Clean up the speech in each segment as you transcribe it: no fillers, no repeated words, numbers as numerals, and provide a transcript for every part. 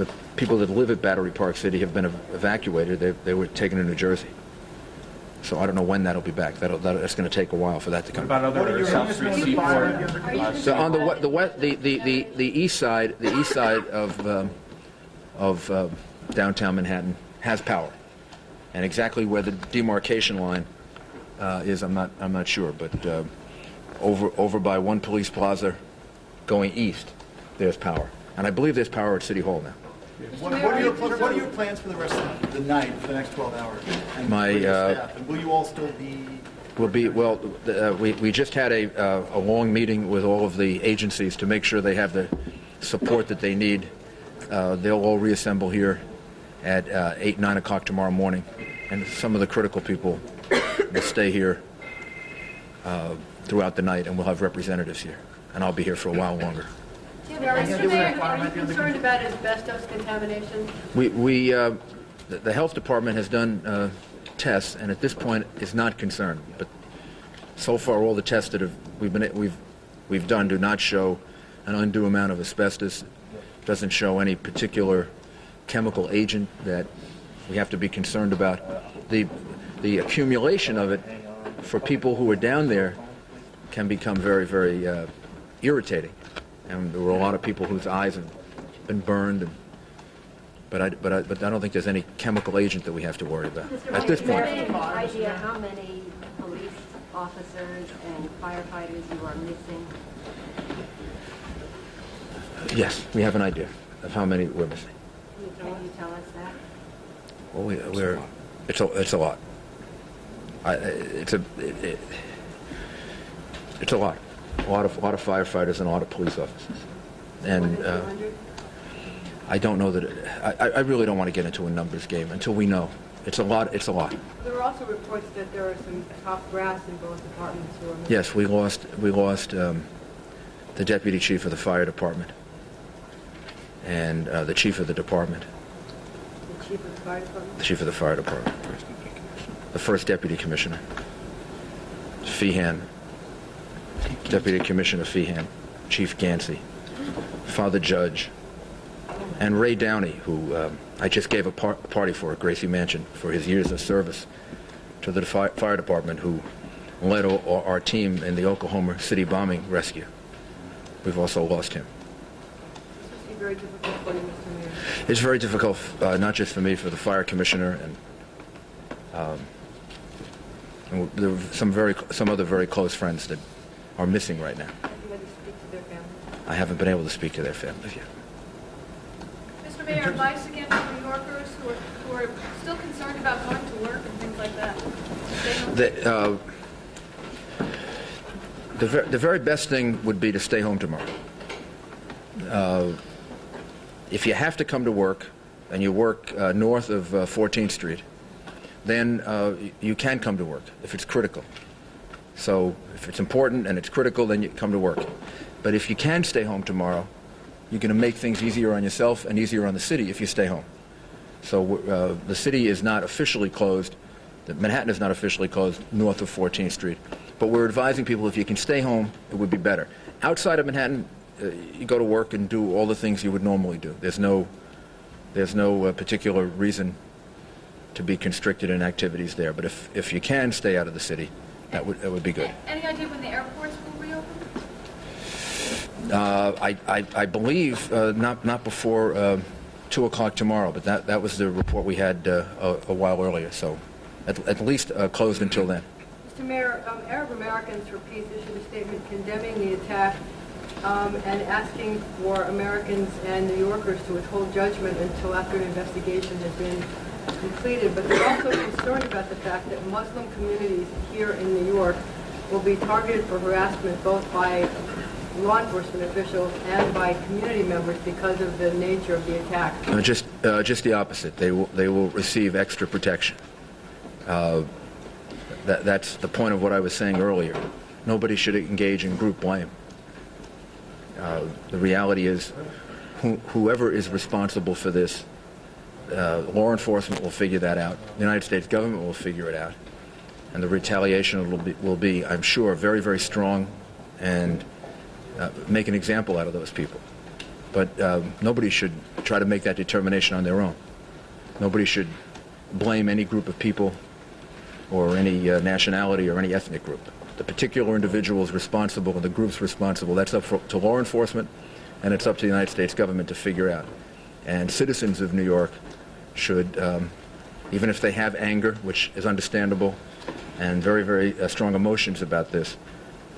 the people that live at Battery Park City have been evacuated. They were taken to New Jersey. So I don't know when that'll be back. That's going to take a while for that to come. What about other South Street Seaport? So on the east side of downtown Manhattan has power, and exactly where the demarcation line is, I'm not sure. But over by One Police Plaza, going east, there's power, and I believe there's power at City Hall now. What are your plans for the rest of the night, for the next 12 hours? And and will you all still be? We just had a long meeting with all of the agencies to make sure they have the support that they need. They'll all reassemble here at 8, 9 o'clock tomorrow morning, and some of the critical people will stay here throughout the night, and we'll have representatives here, and I'll be here for a while longer. Are you concerned about asbestos contamination? The health department has done tests, and at this point is not concerned. But so far, all the tests that we've done do not show an undue amount of asbestos. Doesn't show any particular chemical agent that we have to be concerned about. The accumulation of it for people who are down there can become very, very irritating. And there were a lot of people whose eyes have been burned, but I don't think there's any chemical agent that we have to worry about at this point. Do you have any idea how many police officers and firefighters you are missing? Yes, we have an idea of how many we're missing. Can you tell us that? Well, it's a lot. It's a lot. A lot of firefighters and a lot of police officers, and I don't know that. I really don't want to get into a numbers game until we know. It's a lot. It's a lot. There were also reports that there are some top brass in both departments who are missing. Yes, we lost the deputy chief of the fire department and the chief of the department. The chief of the fire department. The chief of the fire department. The first deputy commissioner, Feehan. Deputy Commissioner Feehan, Chief Gansey, Father Judge, and Ray Downey, who I just gave a party for at Gracie Mansion for his years of service to the fire department, who led our team in the Oklahoma City bombing rescue. We've also lost him. This must be very difficult for you, Mr. Mayor. It's very difficult, not just for me, for the fire commissioner, and there are some other very close friends that are missing right now. Have you had to speak to their families? I haven't been able to speak to their families yet. Mr. Mayor, advice again for New Yorkers who are still concerned about going to work and things like that. The very best thing would be to stay home tomorrow. If you have to come to work and you work north of 14th Street, then you can come to work if it's critical. So if it's important and it's critical, then you come to work. But if you can stay home tomorrow, you're going to make things easier on yourself and easier on the city if you stay home. So the city is not officially closed. Manhattan is not officially closed north of 14th Street. But we're advising people if you can stay home, it would be better. Outside of Manhattan, you go to work and do all the things you would normally do. There's no particular reason to be constricted in activities there. But if you can stay out of the city, that would be good. Any idea when the airports will reopen? I believe not before 2 o'clock tomorrow, but that was the report we had a while earlier. So at least closed until then. Mr. Mayor, Arab Americans for Peace issued a statement condemning the attack and asking for Americans and New Yorkers to withhold judgment until after an investigation has been completed. But they're also concerned about the fact that Muslim communities here in New York will be targeted for harassment both by law enforcement officials and by community members because of the nature of the attack. Just the opposite. They will receive extra protection. That's the point of what I was saying earlier. Nobody should engage in group blame. The reality is, whoever is responsible for this, law enforcement will figure that out. The United States government will figure it out, and the retaliation will be, I'm sure, very, very strong, and make an example out of those people. But nobody should try to make that determination on their own. Nobody should blame any group of people or any nationality or any ethnic group. The particular individual is responsible and the group's responsible. That's up to law enforcement, and it's up to the United States government to figure out. And citizens of New York should, even if they have anger, which is understandable, and very, very strong emotions about this,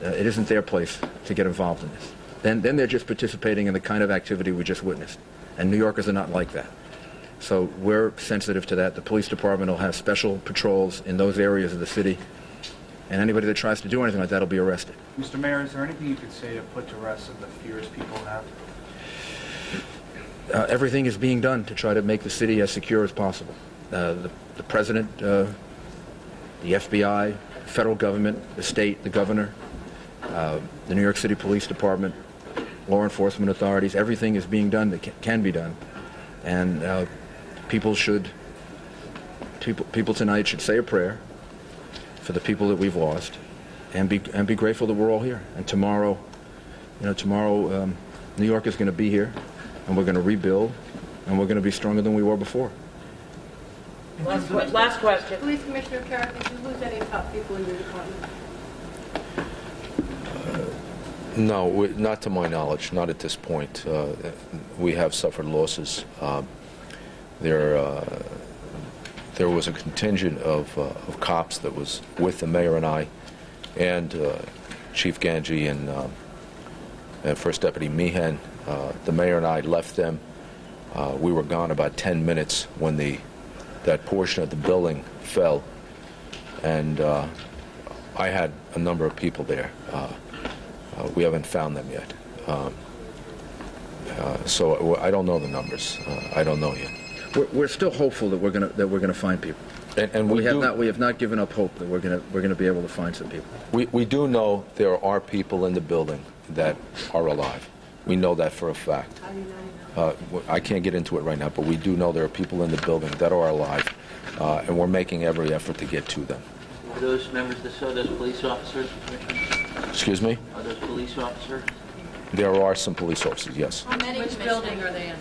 it isn't their place to get involved in this. Then they're just participating in the kind of activity we just witnessed. And New Yorkers are not like that. So we're sensitive to that. The police department will have special patrols in those areas of the city. And anybody that tries to do anything like that will be arrested. Mr. Mayor, is there anything you could say to put to rest of the fears people have? Everything is being done to try to make the city as secure as possible. The president, the FBI, federal government, the state, the governor, the New York City Police Department, law enforcement authorities, everything is being done that can be done. And people tonight should say a prayer for the people that we've lost, and be grateful that we're all here. And tomorrow, New York is going to be here, and we're going to rebuild, and we're going to be stronger than we were before. Last question. Police Commissioner Carrick, did you lose any top people in your department? No, not to my knowledge, not at this point. We have suffered losses. There was a contingent of cops that was with the mayor and I, and Chief Ganji and First Deputy Meehan. The mayor and I left them. We were gone about 10 minutes when that portion of the building fell, and I had a number of people there. We haven't found them yet, so I don't know the numbers. I don't know yet. We're still hopeful that we're gonna find people, and we have not given up hope that we're gonna be able to find some people. We do know there are people in the building that are alive. We know that for a fact. How do you know? I can't get into it right now, but we do know there are people in the building that are alive, and we're making every effort to get to them. Are those members of those police officers, Commissioner? Excuse me? Are those police officers? There are some police officers, yes. How many? Which building are they in?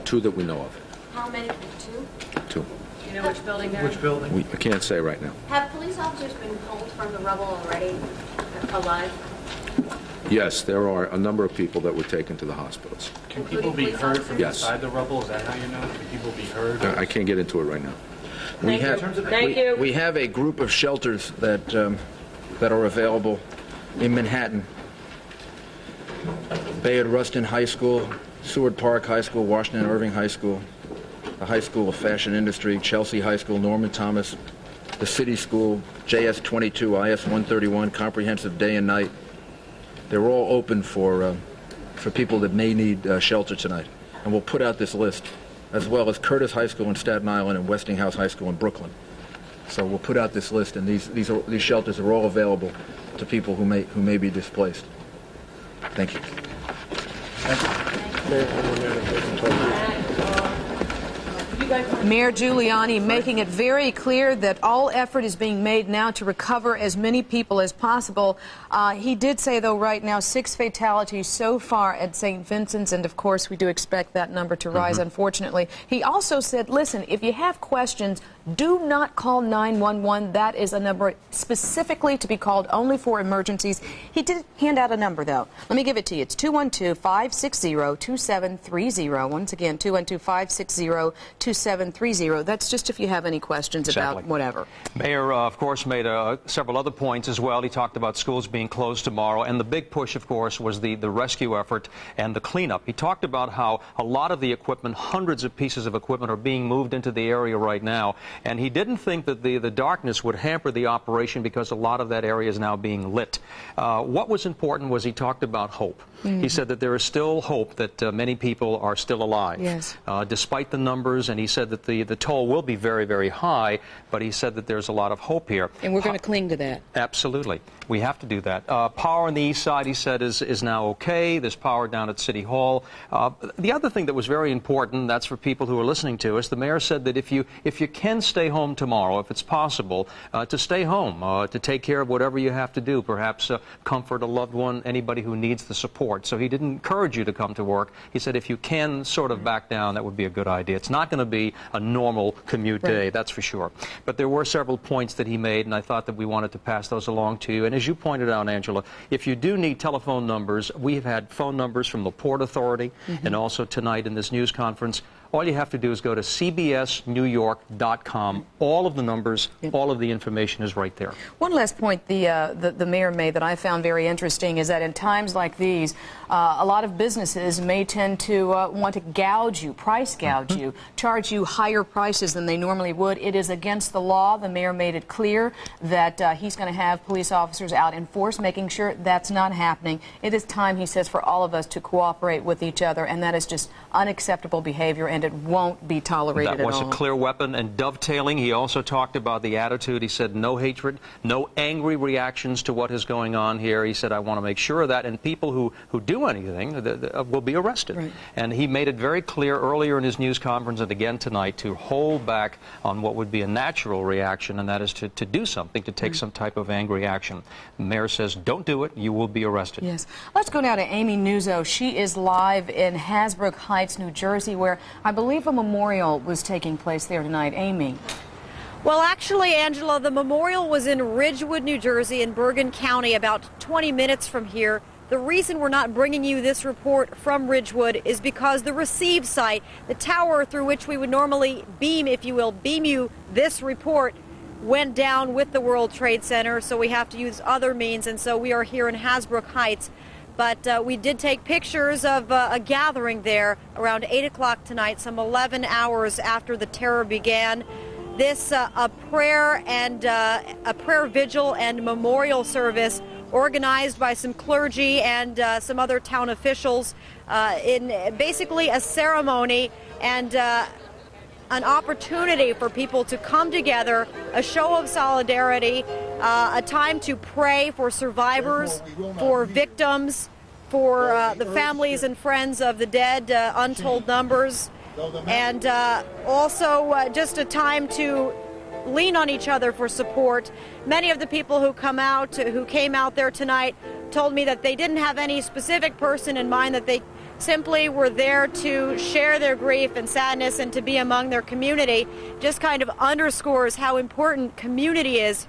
Two that we know of. How many? Two? Two. Do you know which building they're in? Which building? I can't say right now. Have police officers been pulled from the rubble already, alive? Yes, there are a number of people that were taken to the hospitals. Can people be heard from Yes. inside the rubble? Is that how you know? Can people be heard? I can't get into it right now. We have a group of shelters that are available in Manhattan. Bayard Rustin High School, Seward Park High School, Washington Irving High School, the High School of Fashion Industry, Chelsea High School, Norman Thomas, the City School, JS 22, IS 131, Comprehensive Day and Night. They're all open for people that may need shelter tonight. And we'll put out this list, as well as Curtis High School in Staten Island and Westinghouse High School in Brooklyn. So we'll put out this list, and these shelters are all available to people who may be displaced. Thank you. Mayor Giuliani making it very clear that all effort is being made now to recover as many people as possible. He did say, though, right now 6 fatalities so far at St. Vincent's, and of course we do expect that number to rise, unfortunately. He also said, listen, if you have questions, do not call 911. That is a number specifically to be called only for emergencies. He did hand out a number, though. Let me give it to you. It's 212-560-2730. Once again, 212-560-2730. That's just if you have any questions about whatever. Mayor, of course, made several other points as well. He talked about schools being closed tomorrow, and the big push, of course, was the rescue effort and the cleanup. He talked about how a lot of the equipment, hundreds of pieces of equipment, are being moved into the area right now. And he didn't think that the darkness would hamper the operation because a lot of that area is now being lit. What was important was he talked about hope. He said that there is still hope that many people are still alive, despite the numbers, and he He said that the toll will be very, very high, but he said that there's a lot of hope here. And we're going to cling to that. Absolutely. We have to do that. Power on the east side, he said, is now okay. There's power down at City Hall. The other thing that was very important, that's for people who are listening to us, the mayor said that if you can stay home tomorrow, if it's possible, to stay home, to take care of whatever you have to do, perhaps comfort a loved one, anybody who needs the support. So he didn't encourage you to come to work. He said if you can sort of back down, that would be a good idea. It's not going to be a normal commute day, that's for sure. But there were several points that he made, and I thought that we wanted to pass those along to you. And as you pointed out, Angela, if you do need telephone numbers, we've had phone numbers from the Port Authority and also tonight in this news conference. All you have to do is go to cbsnewyork.com. All of the numbers, all of the information is right there. One last point the mayor made that I found very interesting is that in times like these, a lot of businesses may tend to want to gouge you, price gouge you, charge you higher prices than they normally would. It is against the law. The mayor made it clear that he's going to have police officers out in force, making sure that's not happening. It is time, he says, for all of us to cooperate with each other, and that is just unacceptable behavior, and it won't be tolerated at all. That was a clear weapon. And dovetailing, he also talked about the attitude. He said no hatred, no angry reactions to what is going on here. He said, I want to make sure of that, and people who do anything will be arrested. Right. And he made it very clear earlier in his news conference and again tonight to hold back on what would be a natural reaction, and that is to do something, to take some type of angry action. The mayor says, don't do it, you will be arrested. Yes. Let's go now to Amy Nuzzo. She is live in Hasbrook Heights, New Jersey, where I believe a memorial was taking place there tonight. Amy. Well, actually, Angela, the memorial was in Ridgewood, New Jersey, in Bergen County, about 20 minutes from here. The reason we're not bringing you this report from Ridgewood is because the receive site, the tower through which we would normally beam, if you will, beam you this report, went down with the World Trade Center, so we have to use other means, and so we are here in Hasbrook Heights. But we did take pictures of a gathering there around 8 o'clock tonight, some 11 hours after the terror began. This a prayer vigil and memorial service organized by some clergy and some other town officials in basically a ceremony and an opportunity for people to come together, a show of solidarity, a time to pray for survivors, for victims, for the families and friends of the dead, untold numbers, and also just a time to lean on each other for support. Many of the people who came out there tonight told me that they didn't have any specific person in mind, that they simply were there to share their grief and sadness and to be among their community. Just kind of underscores how important community is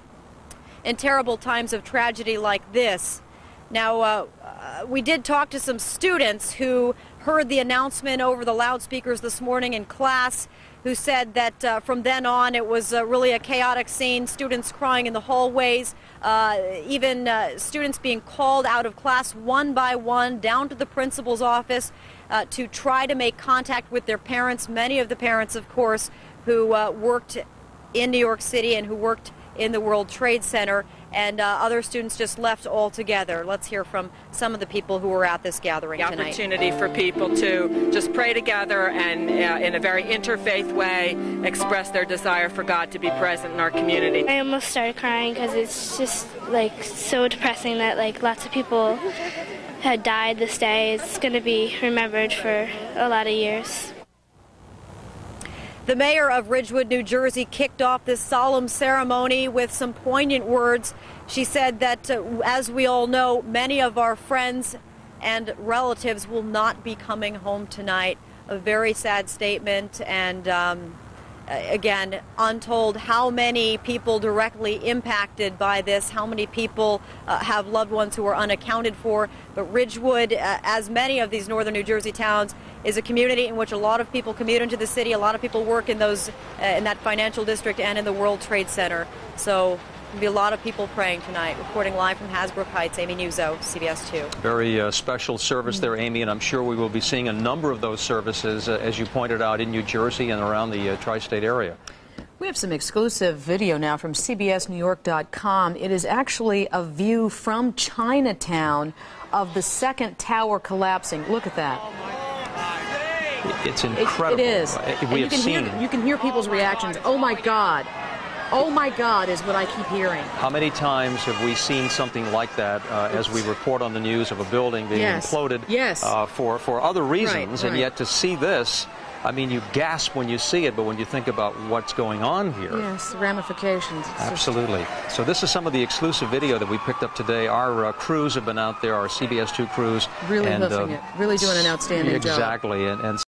in terrible times of tragedy like this. Now, we did talk to some students who heard the announcement over the loudspeakers this morning in class, who said that from then on it was really a chaotic scene, students crying in the hallways, even students being called out of class one by one down to the principal's office to try to make contact with their parents. Many of the parents, of course, who worked in New York City and who worked in the World Trade Center, and other students just left altogether. Let's hear from some of the people who were at this gathering tonight. The opportunity for people to just pray together and in a very interfaith way express their desire for God to be present in our community. I almost started crying because it's just like so depressing that like lots of people had died this day. It's going to be remembered for a lot of years. The mayor of Ridgewood, New Jersey, kicked off this solemn ceremony with some poignant words. She said that, as we all know, many of our friends and relatives will not be coming home tonight. A very sad statement, and again, untold how many people directly impacted by this, how many people have loved ones who are unaccounted for. But Ridgewood, as many of these northern New Jersey towns, is a community in which a lot of people commute into the city. A lot of people work in those in that financial district and in the World Trade Center. So there'll be a lot of people praying tonight. Reporting live from Hasbrook Heights, Amy Nuzzo, CBS 2. Very special service there, Amy, and I'm sure we will be seeing a number of those services, as you pointed out, in New Jersey and around the tri-state area. We have some exclusive video now from CBSNewYork.com. It is actually a view from Chinatown of the second tower collapsing. Look at that. It's incredible. It is. We have seen. You can hear people's reactions. Oh my God. Oh my God is what I keep hearing. How many times have we seen something like that as we report on the news of a building being imploded for other reasons, and yet to see this, I mean, you gasp when you see it, but when you think about what's going on here. Yes, the ramifications. Absolutely. So this is some of the exclusive video that we picked up today. Our crews have been out there, our CBS 2 crews. Really hoofing it, really doing an outstanding job. Exactly. And